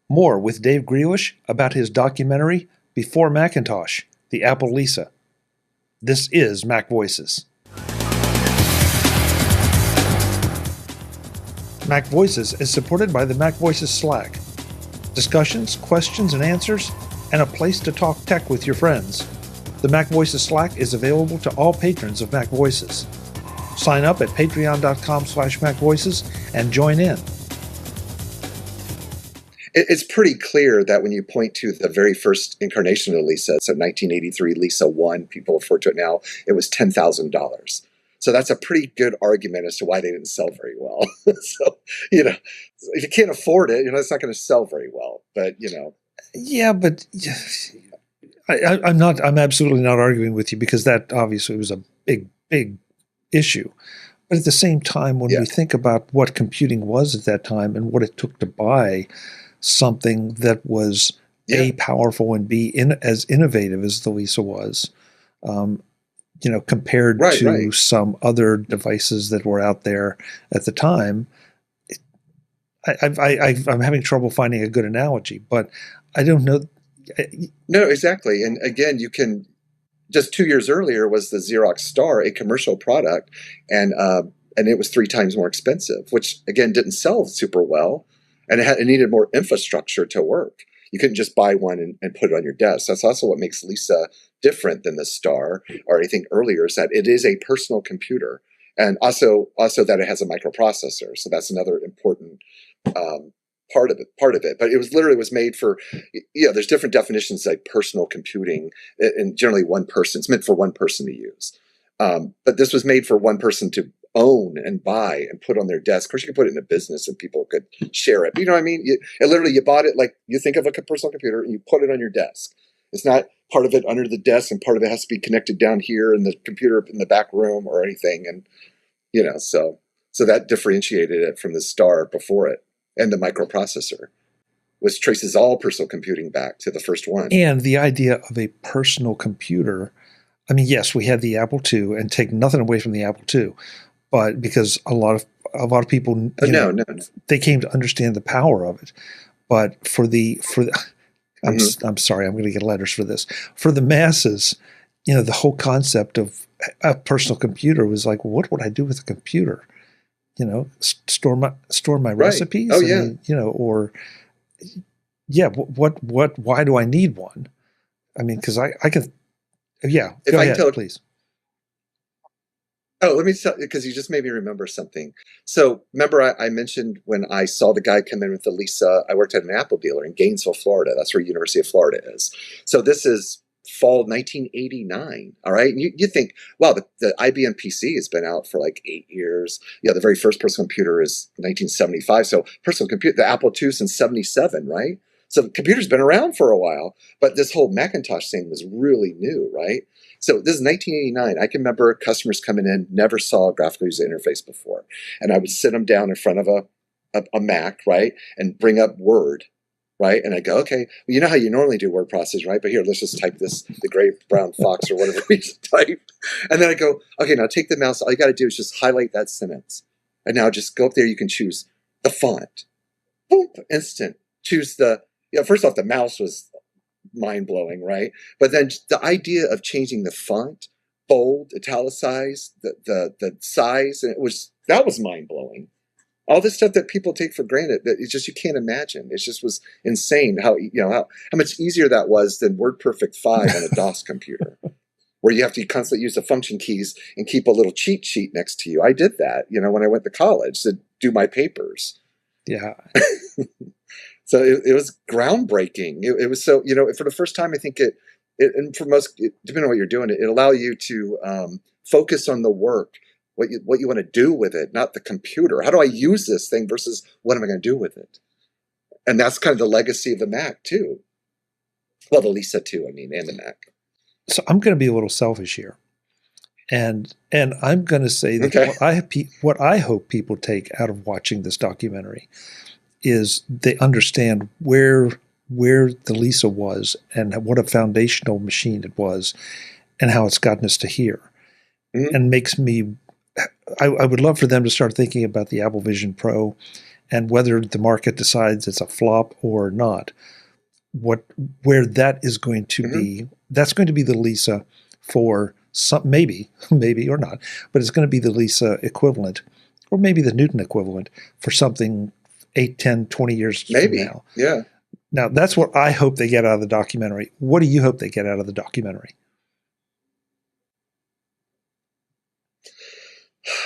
More with Dave Greelish about his documentary, Before Macintosh, The Apple Lisa. This is Mac Voices. Mac Voices is supported by the Mac Voices Slack. Discussions, questions, and answers, and a place to talk tech with your friends. The Mac Voices Slack is available to all patrons of Mac Voices. Sign up at patreon.com/MacVoices and join in. It's pretty clear that when you point to the very first incarnation of Lisa, so 1983 Lisa 1, people refer to it now, it was $10,000. So that's a pretty good argument as to why they didn't sell very well. So, if you can't afford it, it's not going to sell very well. But, Yeah, but I'm absolutely not arguing with you, because that obviously was a big issue. But at the same time, when we think about what computing was at that time and what it took to buy something that was A, powerful, and B, as innovative as the Lisa was, compared to some other devices that were out there at the time. I'm having trouble finding a good analogy, but I don't know. No, exactly. And again, you can, just 2 years earlier was the Xerox Star, a commercial product, and it was 3 times more expensive, which again didn't sell super well. And it needed more infrastructure to work. You couldn't just buy one and put it on your desk. That's also what makes Lisa different than the Star or anything earlier, is that it is a personal computer, and also that it has a microprocessor. So that's another important part of it. But it was made for, there's different definitions like personal computing, and generally one person. It's meant for one person to use. But this was made for one person to own and buy and put on their desk. Of course, you could put it in a business and people could share it. But you know what I mean? You bought it like you think of a personal computer and you put it on your desk. It's not part of it under the desk and part of it has to be connected down here in the computer in the back room or anything. And, so that differentiated it from the Star before it, and the microprocessor, which traces all personal computing back to the first one. And the idea of a personal computer, I mean, yes, we had the Apple II, and take nothing away from the Apple II, but because a lot of people, they came to understand the power of it. But I'm sorry, I'm going to get letters for this. For the masses, the whole concept of a personal computer was like, what would I do with a computer? Store my recipes. Oh, yeah. Why do I need one? I mean, because I can. Yeah. Go ahead, please. Oh, let me tell you, because you just made me remember something. So remember, I mentioned when I saw the guy come in with the Lisa, I worked at an Apple dealer in Gainesville, Florida. That's where University of Florida is. So this is fall 1989. All right. And you think, wow, the IBM PC has been out for like 8 years. The very first personal computer is 1975. So personal computer, the Apple II since 77, right? So the computer's been around for a while, but this whole Macintosh thing was really new, right? So this is 1989. I can remember customers coming in, never saw a graphical user interface before. And I would sit them down in front of a Mac, right? And bring up Word, right? And I go, okay, well, you know how you normally do word processing, right? But here, let's just type this, the gray brown fox or whatever we type. And then I go, okay, now take the mouse. All you got to do is just highlight that sentence. And now just go up there. You can choose the font. Boom, instant. Choose first off, the mouse was mind-blowing, right? But then the idea of changing the font, bold, italicized, the size, and that was mind-blowing. All this stuff that people take for granted, that it's just, you can't imagine. It just was insane how much easier that was than WordPerfect 5 on a DOS computer, where you have to constantly use the function keys and keep a little cheat sheet next to you. I did that, when I went to college to do my papers. Yeah. So it was groundbreaking. It was so, for the first time, I think and for most, depending on what you're doing, it allowed you to focus on the work, what you want to do with it, not the computer. How do I use this thing versus what am I going to do with it? And that's kind of the legacy of the Mac too. Well, the Lisa too, and the Mac. So I'm going to be a little selfish here. And I'm going to say that what I hope people take out of watching this documentary is they understand where the Lisa was and what a foundational machine it was and how it's gotten us to here. Mm-hmm. And makes me, I would love for them to start thinking about the Apple Vision Pro and whether the market decides it's a flop or not, where that is going to be, that's going to be the Lisa for some, maybe or not, but it's going to be the Lisa equivalent, or maybe the Newton equivalent for something 8, 10, 20 years from now. Yeah. Now, that's what I hope they get out of the documentary. What do you hope they get out of the documentary?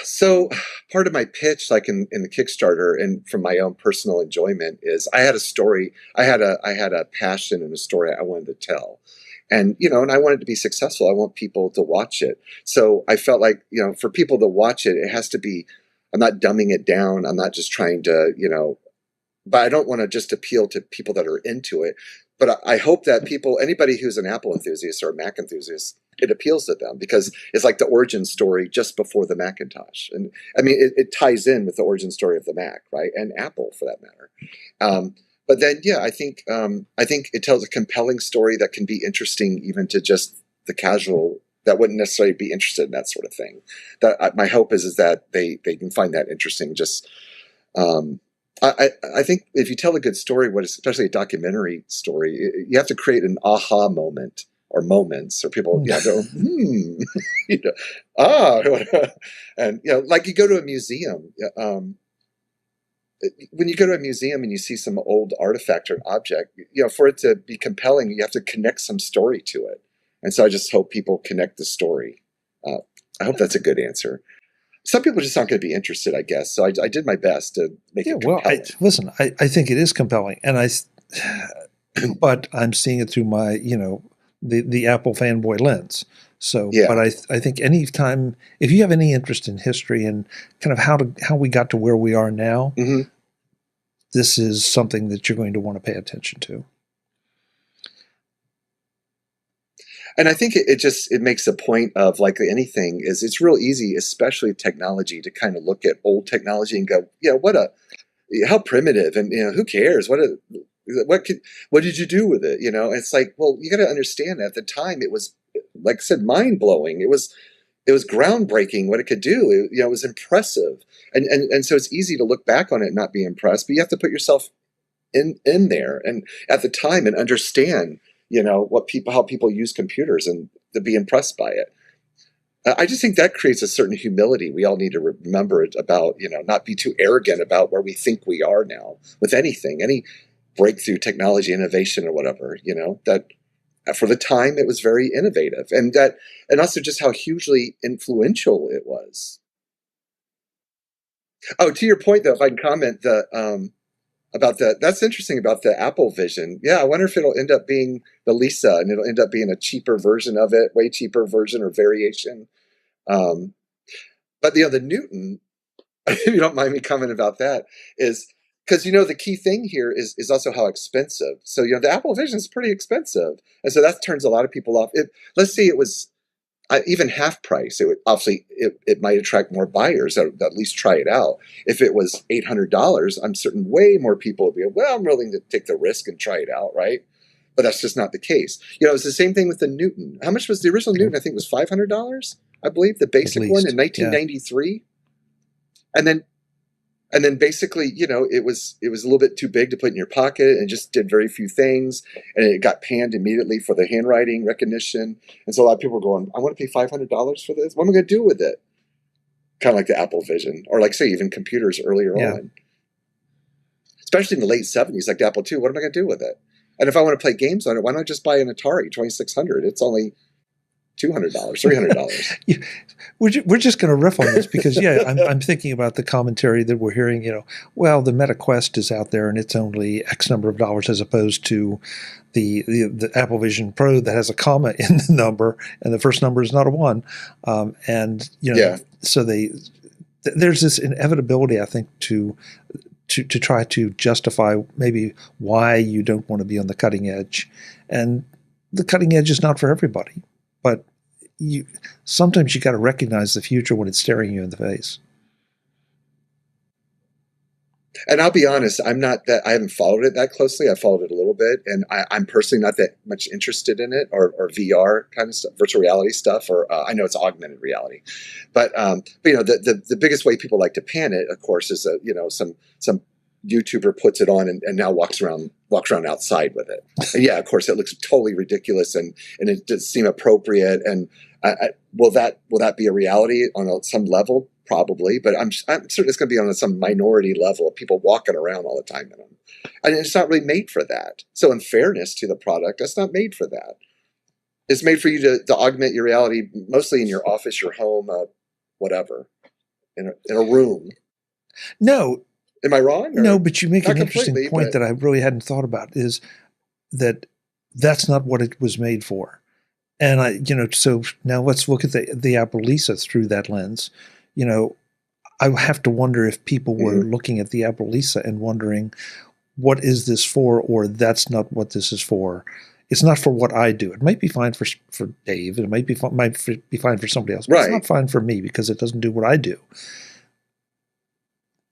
So part of my pitch, like in the Kickstarter and from my own personal enjoyment, is I had a story, I had a passion and a story I wanted to tell. And, and I want it to be successful. I want people to watch it. So I felt like, for people to watch it, it has to be, I'm not dumbing it down. I'm not just trying to, but I don't want to just appeal to people that are into it. But I hope that anybody who's an Apple enthusiast or a Mac enthusiast, it appeals to them because it's like the origin story just before the Macintosh. And I mean, it ties in with the origin story of the Mac, right? And Apple for that matter. But then, yeah, I think it tells a compelling story that can be interesting even to just the casual that wouldn't necessarily be interested in that sort of thing. That my hope is that they can find that interesting. Just I think if you tell a good story, especially a documentary story, you have to create an aha moment or moments, or people go, and like you go to a museum. When you go to a museum and you see some old artifact or an object, for it to be compelling, you have to connect some story to it. And so I just hope people connect the story. I hope that's a good answer. Some people just aren't going to be interested, I guess. So I did my best to make it compelling. Well, I think it is compelling, and but I'm seeing it through my, the Apple fanboy lens. So, yeah. But I think anytime, if you have any interest in history and kind of how we got to where we are now, this is something that you're going to want to pay attention to. And I think it makes a point of, like anything, is it's real easy, especially technology, to kind of look at old technology and go, how primitive, and who cares? What did you do with it? It's like, well, you got to understand that at the time it was, like I said, mind blowing. It was groundbreaking what it could do. It was impressive, and so it's easy to look back on it and not be impressed, but you have to put yourself in there and at the time and understand. How people use computers and to be impressed by it. I just think that creates a certain humility we all need to remember about, not be too arrogant about where we think we are now with anything, any breakthrough technology, innovation or whatever, that for the time it was very innovative and also just how hugely influential it was. Oh, to your point though, if I can comment that's interesting about the Apple Vision. Yeah, I wonder if it'll end up being the Lisa and it'll end up being a cheaper version of it, way cheaper version or variation. But the Newton, if you don't mind me commenting about that, is because the key thing here is also how expensive. So the Apple Vision is pretty expensive, and so that turns a lot of people off. Let's say it was even half price, it might attract more buyers that at least try it out. If it was $800, I'm certain way more people would be, well, I'm willing to take the risk and try it out, right? But that's just not the case. It's the same thing with the Newton. How much was the original Newton? I think it was $500, I believe, the basic one in 1993. Yeah. And then basically, it was a little bit too big to put in your pocket and just did very few things. And it got panned immediately for the handwriting recognition. And so a lot of people were going, I want to pay $500 for this. What am I going to do with it? Kind of like the Apple Vision, or like, say, even computers earlier on. Especially in the late 70s, like the Apple II. What am I going to do with it? And if I want to play games on it, why not just buy an Atari 2600? It's only $200, $300. We're just going to riff on this because, I'm thinking about the commentary that we're hearing, well, the Meta Quest is out there and it's only X number of dollars as opposed to the Apple Vision Pro that has a comma in the number and the first number is not a 1. So there's this inevitability, I think, to try to justify maybe why you don't want to be on the cutting edge. And the cutting edge is not for everybody. But sometimes you got to recognize the future when it's staring you in the face. And I'll be honest, I haven't followed it that closely. I followed it a little bit, and I'm personally not that much interested in it, or VR kind of stuff, virtual reality stuff, or I know it's augmented reality. But the biggest way people like to pan it, of course, is some YouTuber puts it on and now walks around outside with it. And yeah, of course, it looks totally ridiculous and it does seem appropriate. And will that be a reality on some level? Probably, but I'm certain it's going to be on some minority level of people walking around all the time in them. And it's not really made for that. So in fairness to the product, it's not made for that. It's made for you to augment your reality, mostly in your office, your home, whatever, in a room. No. Am I wrong? No, but you make an interesting point that I really hadn't thought about, is that that's not what it was made for. And so now let's look at the Apple Lisa through that lens. I have to wonder if people were looking at the Apple Lisa and wondering, what is this for? Or that's not what this is for. It's not for what I do. It might be fine for Dave. It might be fine for somebody else. But It's not fine for me because it doesn't do what I do.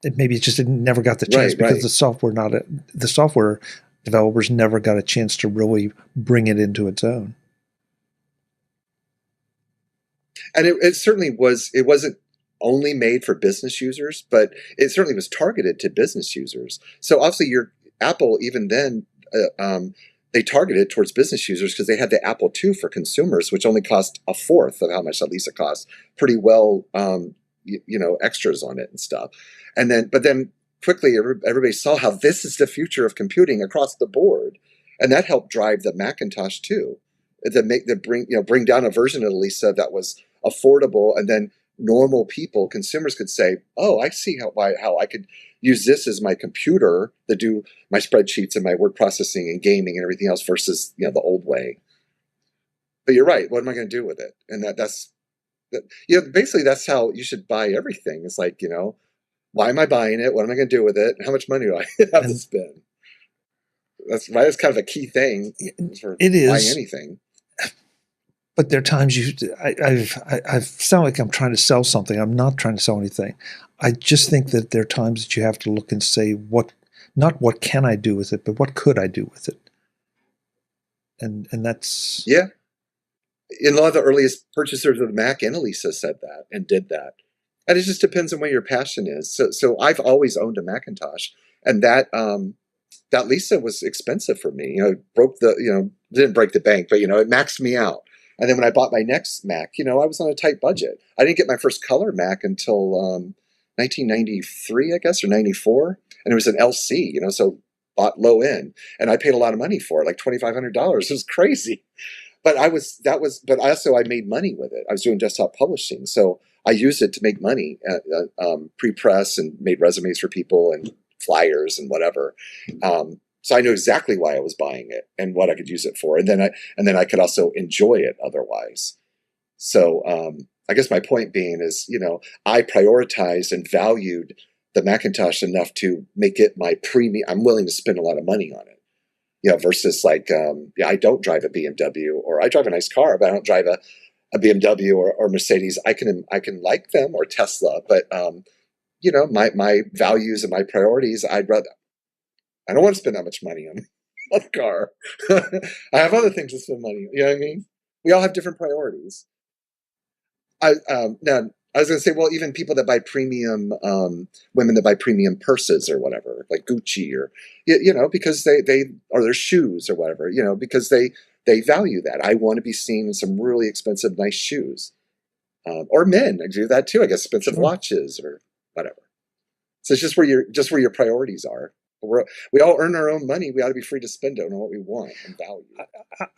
Maybe it just never got the chance because the software developers never got a chance to really bring it into its own. And it certainly was. It wasn't only made for business users, but it certainly was targeted to business users. So obviously, your Apple, even then, they targeted towards business users because they had the Apple II for consumers, which only cost a fourth of how much that Lisa cost. Pretty well, extras on it and stuff. But then quickly, everybody saw how this is the future of computing across the board, and that helped drive the Macintosh too. Bring down a version of the Lisa that was affordable, and then normal people, consumers, could say, "Oh, I see how I could use this as my computer to do my spreadsheets and my word processing and gaming and everything else versus the old way." But you're right. What am I going to do with it? And basically that's how you should buy everything. It's like, why am I buying it? What am I going to do with it? How much money do I have to spend? That's right. It's kind of a key thing for buying anything. But there are times I sound like I'm trying to sell something. I'm not trying to sell anything. I just think that there are times that you have to look and say, not what can I do with it, but what could I do with it? And that's... Yeah. And a lot of the earliest purchasers of the Mac and Lisa said that and did that. And it just depends on what your passion is. So I've always owned a Macintosh, and that Lisa was expensive for me. Didn't break the bank, but it maxed me out. And then when I bought my next Mac, I was on a tight budget. I didn't get my first color Mac until 1993, I guess, or 94. And it was an LC, so bought low end. And I paid a lot of money for it, like $2,500. It was crazy. But I made money with it. I was doing desktop publishing. So I used it to make money, pre-press, and made resumes for people and flyers and whatever. So I knew exactly why I was buying it and what I could use it for. And then I could also enjoy it otherwise. So I guess my point being is, I prioritized and valued the Macintosh enough to make it my premium. I'm willing to spend a lot of money on it, versus like, I don't drive a BMW, or I drive a nice car, but I don't drive a BMW or Mercedes. I can like them, or Tesla, but my values and my priorities, I don't want to spend that much money on a car. I have other things to spend money on. You know what I mean? We all have different priorities. Now, I was going to say, well, even people that buy premium, women that buy premium purses or whatever, like Gucci, or because they or their shoes or whatever, because they value that. I want to be seen in some really expensive, nice shoes. Or men, I do that too. I guess expensive watches or whatever. So it's just where your priorities are. We all earn our own money. We ought to be free to spend it on what we want and value.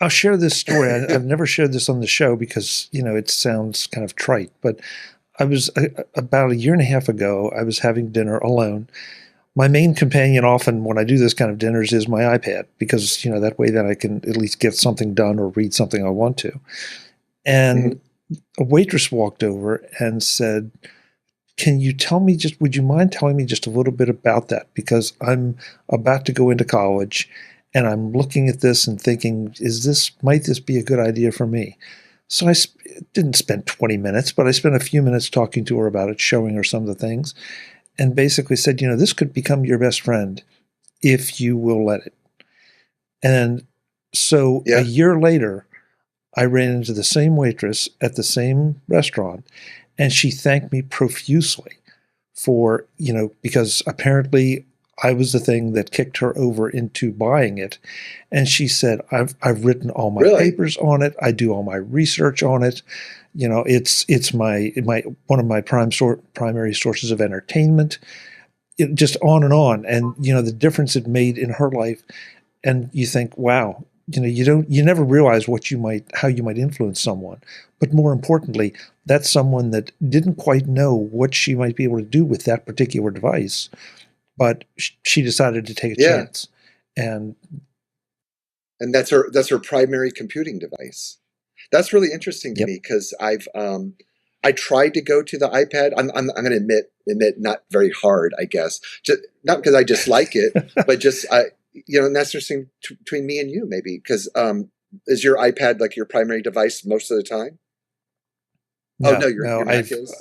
I'll share this story. I've never shared this on the show because, it sounds kind of trite, but I was about a year and a half ago, I was having dinner alone. My main companion often when I do this kind of dinners is my iPad because, that way that I can at least get something done or read something I want to. And a waitress walked over and said, would you mind telling me just a little bit about that? Because I'm about to go into college and I'm looking at this and thinking, might this be a good idea for me? So I didn't spend 20 minutes, but I spent a few minutes talking to her about it, showing her some of the things, and basically said, this could become your best friend if you will let it. And so a year later, I ran into the same waitress at the same restaurant, and she thanked me profusely for, because apparently I was the thing that kicked her over into buying it. And she said, I've written all my papers on it. I do all my research on it. You know, it's my one of my primary sources of entertainment. Just on and on. And, you know, the difference it made in her life. And you think, wow, you know, you never realize how you might influence someone. But more importantly, that's someone that didn't quite know what she might be able to do with that particular device, but she decided to take a chance. And that's her primary computing device. That's really interesting to me, because I tried to go to the iPad. I'm going to admit not very hard, I guess. Just, not because I dislike it, but just you know, and that's interesting between me and you, maybe, because is your iPad like your primary device most of the time? No, your Mac is.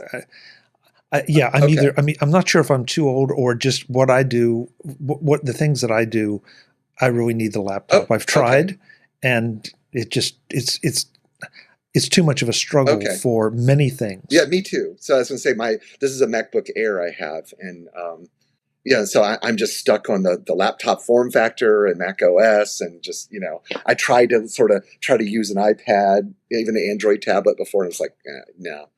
I'm either. I mean, I'm not sure if I'm too old or just what I do. What the things that I do, I really need the laptop. I've tried, and it's too much of a struggle for many things. Yeah, me too. So I was going to say this is a MacBook Air I have, and so I'm just stuck on the laptop form factor and Mac OS, and just, you know, I tried to try to use an iPad, even an Android tablet before, and it's like, no.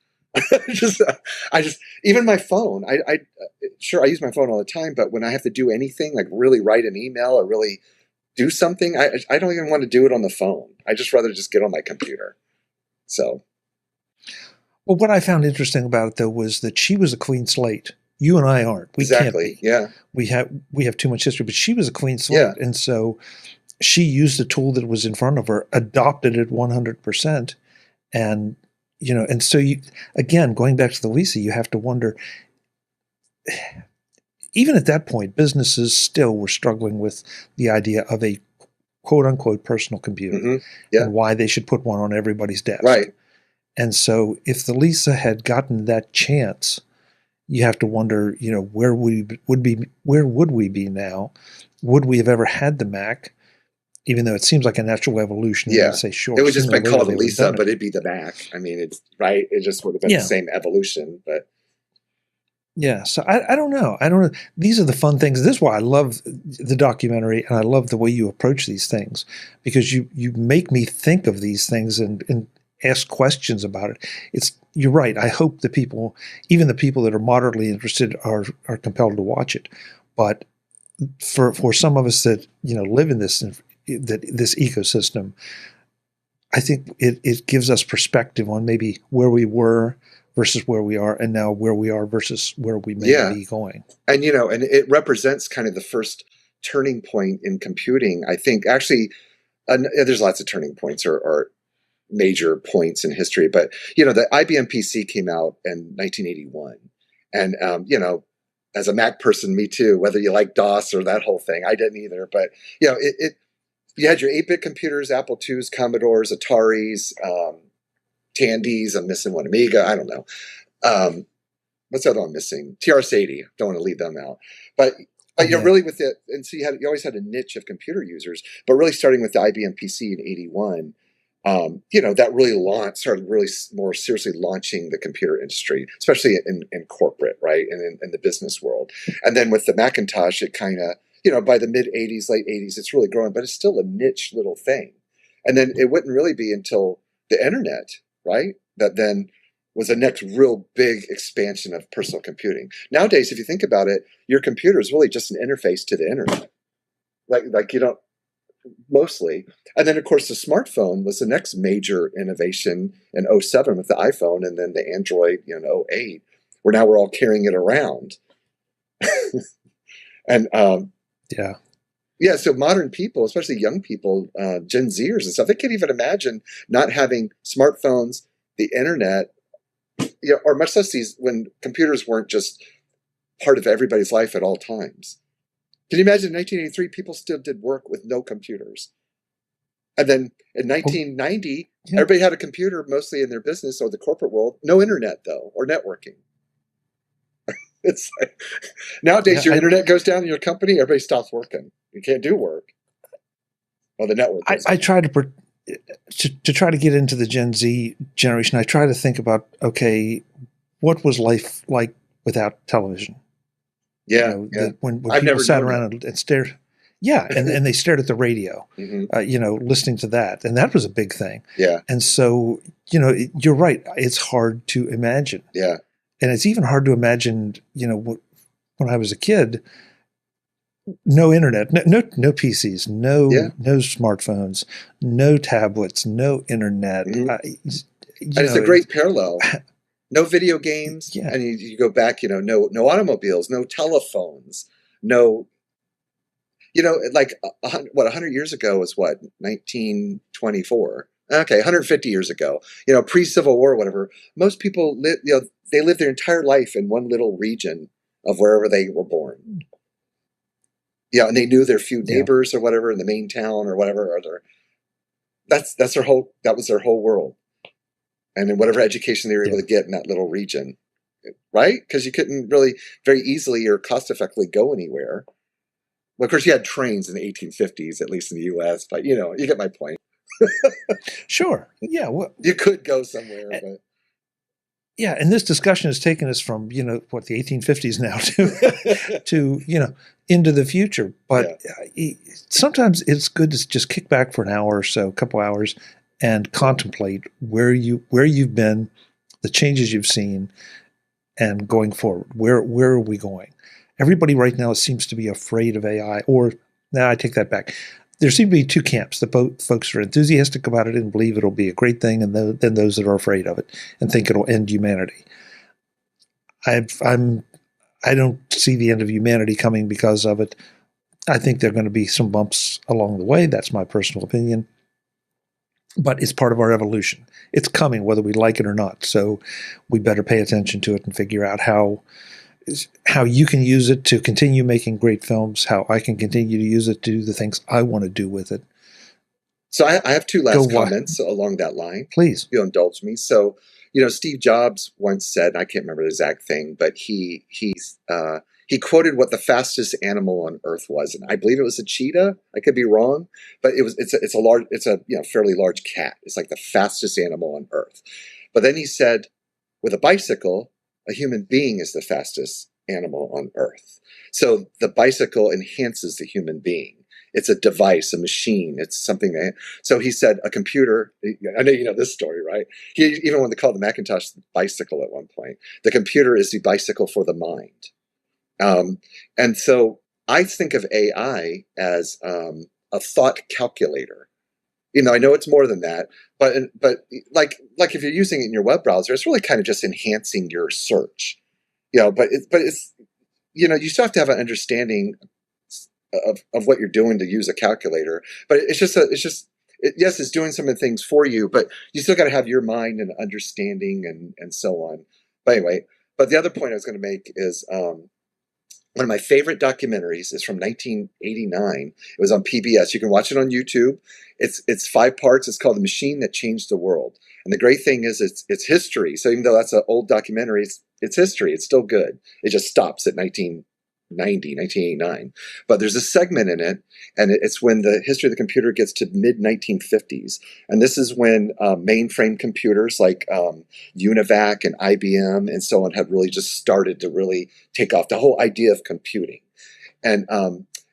I just even my phone. I use my phone all the time, but when I have to do anything, like really write an email or really do something, I don't even want to do it on the phone. I just rather just get on my computer. So, well, what I found interesting about it, though, was that she was a clean slate. You and I aren't. We can't be. Yeah. We have too much history, but she was a clean slate, and so she used the tool that was in front of her, adopted it 100%, and. You know, and so again, going back to the Lisa, you have to wonder, even at that point, businesses still were struggling with the idea of a quote unquote personal computer and why they should put one on everybody's desk. Right. And so if the Lisa had gotten that chance, you have to wonder, you know, where would we be now? Would we have ever had the Mac? Even though it seems like a natural evolution, you say, sure. It would just been called a Lisa, but it'd be the Mac. I mean, it's right. It just would have been the same evolution, but. Yeah. So I don't know. These are the fun things. This is why I love the documentary, and I love the way you approach these things, because you make me think of these things and ask questions about it. You're right. I hope even the people that are moderately interested are compelled to watch it. But for some of us that, you know, live in this ecosystem, I think it gives us perspective on maybe where we were versus where we are, and now where we are versus where we may be going. And, you know, and it represents kind of the first turning point in computing. I think actually there's lots of turning points or major points in history, but, you know, the IBM PC came out in 1981, and, you know, as a Mac person, me too, whether you like DOS or that whole thing, I didn't either, but, you know, you had your 8-bit computers, Apple IIs, Commodores, Ataris, Tandys. I'm missing one, Amiga. I don't know. What's the other one missing? TRS-80. Don't want to leave them out. But you know, really with it, and so you always had a niche of computer users. But really, starting with the IBM PC in '81, you know, that really started really more seriously launching the computer industry, especially in corporate, right, and in the business world. And then with the Macintosh, it kind of, you know, by the mid 80s, late 80s, it's really growing, but it's still a niche little thing. And then it wouldn't really be until the internet, right, that then was the next real big expansion of personal computing. Nowadays, if you think about it, your computer is really just an interface to the internet. Like you don't, mostly. And then, of course, the smartphone was the next major innovation in '07 with the iPhone, and then the Android, you know, in '08, where now we're all carrying it around. And so modern people, especially young people, Gen Zers and stuff, they can't even imagine not having smartphones, the internet, you know, or much less when computers weren't just part of everybody's life at all times. Can you imagine in 1983, people still did work with no computers? And then in 1990, everybody had a computer, mostly in their business or the corporate world. No internet, though, or networking. It's like, nowadays, your internet goes down in your company, everybody stops working. You can't do work. Well, the network. I try to try to get into the Gen Z generation. I try to think about, okay, what was life like without television? Yeah, when I've people never sat known around and stared. Yeah, and they stared at the radio, listening to that, and that was a big thing. Yeah, and so you're right. It's hard to imagine. Yeah, and it's even hard to imagine. When I was a kid, no internet, no PCs, no smartphones, no tablets, no internet. And it's a great parallel. No video games, Yeah. and you go back. No automobiles, no telephones, no. Like 100 years ago was what, 1924. Okay, 150 years ago. Pre-Civil War, whatever. Most people they lived their entire life in one little region of wherever they were born. Yeah, and they knew their few neighbors or whatever in the main town or whatever. That was their whole world, and then whatever education they were able to get in that little region, right? Because you couldn't really very easily or cost effectively go anywhere. Well, of course, you had trains in the 1850s, at least in the U.S., but you get my point. Sure. Yeah. Well, you could go somewhere, but. Yeah, and this discussion has taken us from the 1850s now to into the future. But sometimes it's good to just kick back for an hour or so, a couple hours, and contemplate where you've been, the changes you've seen, and going forward. Where are we going? Everybody right now seems to be afraid of AI. I take that back. There seem to be two camps. The folks are enthusiastic about it and believe it'll be a great thing, and then those that are afraid of it and think it'll end humanity. I don't see the end of humanity coming because of it. I think there are going to be some bumps along the way. That's my personal opinion. But it's part of our evolution. It's coming whether we like it or not. So we better pay attention to it and figure out how you can use it to continue making great films, how I can continue to use it to do the things I want to do with it. So I have two last comments along that line. Please. If you'll indulge me. So, Steve Jobs once said, I can't remember the exact thing, but he quoted what the fastest animal on Earth was, and I believe it was a cheetah. I could be wrong, but it's a fairly large cat. It's like the fastest animal on Earth. But then he said, with a bicycle, a human being is the fastest animal on Earth. So the bicycle enhances the human being. It's a device, a machine. It's something so he said a computer, I know you know this story, right? He even wanted to call the Macintosh bicycle at one point. The computer is the bicycle for the mind. And so I think of AI as a thought calculator. I know it's more than that, but like if you're using it in your web browser, it's really kind of just enhancing your search. But it's you still have to have an understanding of what you're doing to use a calculator. But yes, it's doing some of the things for you, but you still got to have your mind and understanding and so on. But anyway, the other point I was going to make is one of my favorite documentaries is from 1989. It was on PBS. You can watch it on YouTube. It's 5 parts. It's called The Machine That Changed the World. And the great thing is it's history. So even though that's an old documentary, it's history. It's still good. It just stops at 1989. But there's a segment in it, and it's when the history of the computer gets to mid-1950s. And this is when mainframe computers like UNIVAC and IBM and so on had really just started to really take off, the whole idea of computing. And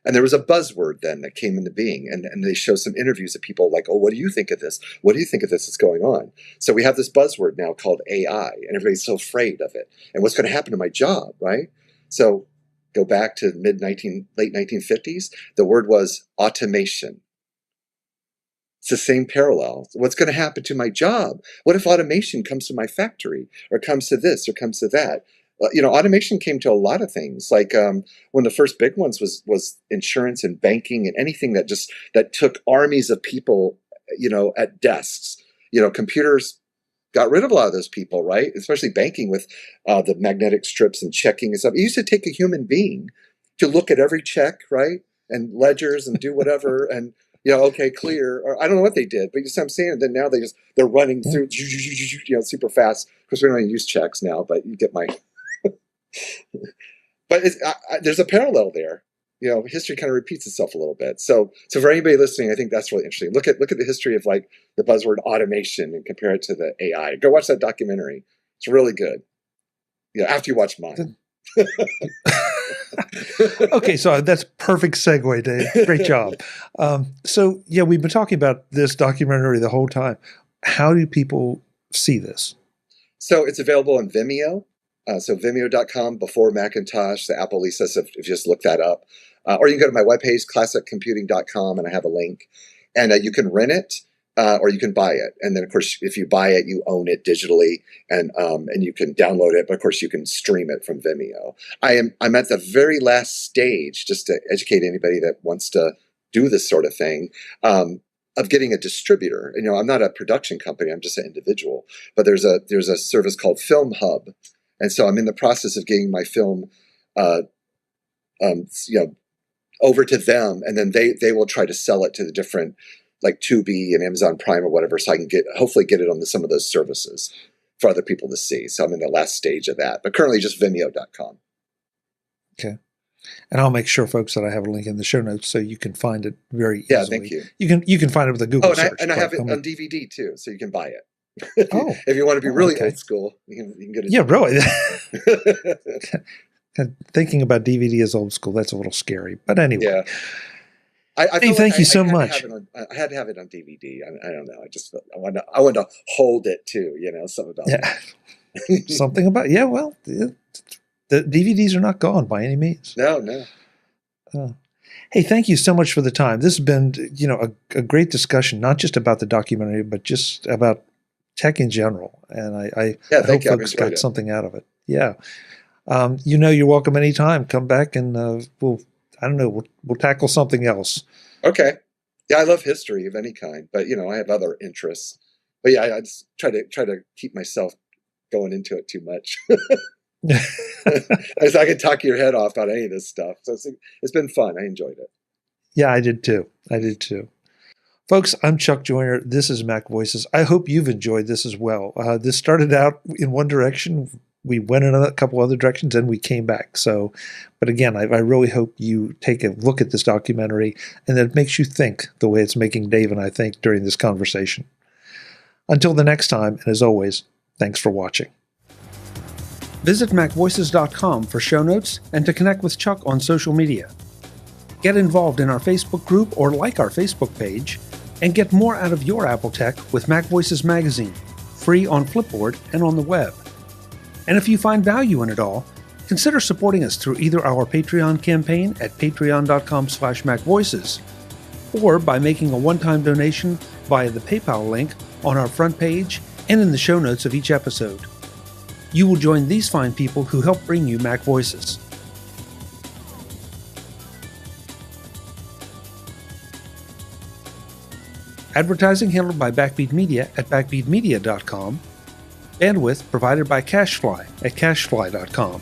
there was a buzzword then that came into being, and they show some interviews of people like, oh, what do you think of this? What do you think of this that's going on? So we have this buzzword now called AI, and everybody's so afraid of it. And what's going to happen to my job, right? So go back to late 1950s, the word was automation. It's the same parallel. What's going to happen to my job? What if automation comes to my factory, or comes to this, or comes to that? Automation came to a lot of things. Like one of the first big ones was insurance and banking and anything that took armies of people, at desks. Computers got rid of a lot of those people, right? Especially banking with the magnetic strips and checking and stuff. It used to take a human being to look at every check, right? And ledgers and do whatever and, okay, clear. Or I don't know what they did, but you see what I'm saying? And then now they're running through, super fast. Of course, we don't even use checks now, but you get my... But there's a parallel there. History kind of repeats itself a little bit. So for anybody listening, I think that's really interesting. Look at the history of like the buzzword automation and compare it to the AI. Go watch that documentary. It's really good. After you watch mine. Okay, so that's perfect segue, Dave. Great job. So, yeah, we've been talking about this documentary the whole time. How do people see this? So it's available on Vimeo. So Vimeo.com, before Macintosh, the Apple Lisa, so if you just look that up. Or you can go to my webpage, classiccomputing.com, and I have a link. And you can rent it or you can buy it. And then, of course, if you buy it, you own it digitally and you can download it. But, of course, you can stream it from Vimeo. I'm at the very last stage, just to educate anybody that wants to do this sort of thing, of getting a distributor. You know, I'm not a production company. I'm just an individual. But there's a service called Film Hub. And so I'm in the process of getting my film, over to them, and then they will try to sell it to the different, like Tubi and Amazon Prime or whatever, so I can hopefully get it on some of those services for other people to see. So I'm in the last stage of that, but currently just Vimeo.com. Okay. And I'll make sure, folks, that I have a link in the show notes so you can find it very easily. Yeah, thank you. You can find it with a Google search. And I have it on DVD too, so you can buy it. If you want to be really old school, you can get it. Yeah, really. Thinking about DVD as old school, that's a little scary. But anyway. Yeah. Thank you so much. I had to have it on DVD. I don't know. I want to hold it too, something about it. Something about, the DVDs are not gone by any means. No. Hey, thank you so much for the time. This has been, a great discussion, not just about the documentary, but just about tech in general. And I hope folks got something out of it. Yeah. You're welcome anytime. Come back and we'll tackle something else. Okay. Yeah, I love history of any kind, but I have other interests. But yeah, I just try to keep myself going into it too much. I can talk your head off about any of this stuff. So it's been fun. I enjoyed it. Yeah, I did too. Folks, I'm Chuck Joyner. This is Mac Voices. I hope you've enjoyed this as well. This started out in one direction. We went in a couple other directions and we came back. So, but again, I really hope you take a look at this documentary and that it makes you think the way it's making Dave and I think during this conversation. Until the next time, and as always, thanks for watching. Visit MacVoices.com for show notes and to connect with Chuck on social media. Get involved in our Facebook group or like our Facebook page, and get more out of your Apple tech with Mac Voices Magazine, free on Flipboard and on the web. And if you find value in it all, consider supporting us through either our Patreon campaign at patreon.com/MacVoices or by making a one-time donation via the PayPal link on our front page and in the show notes of each episode. You will join these fine people who help bring you Mac Voices. Advertising handled by Backbeat Media at backbeatmedia.com. Bandwidth provided by CashFly at cashfly.com.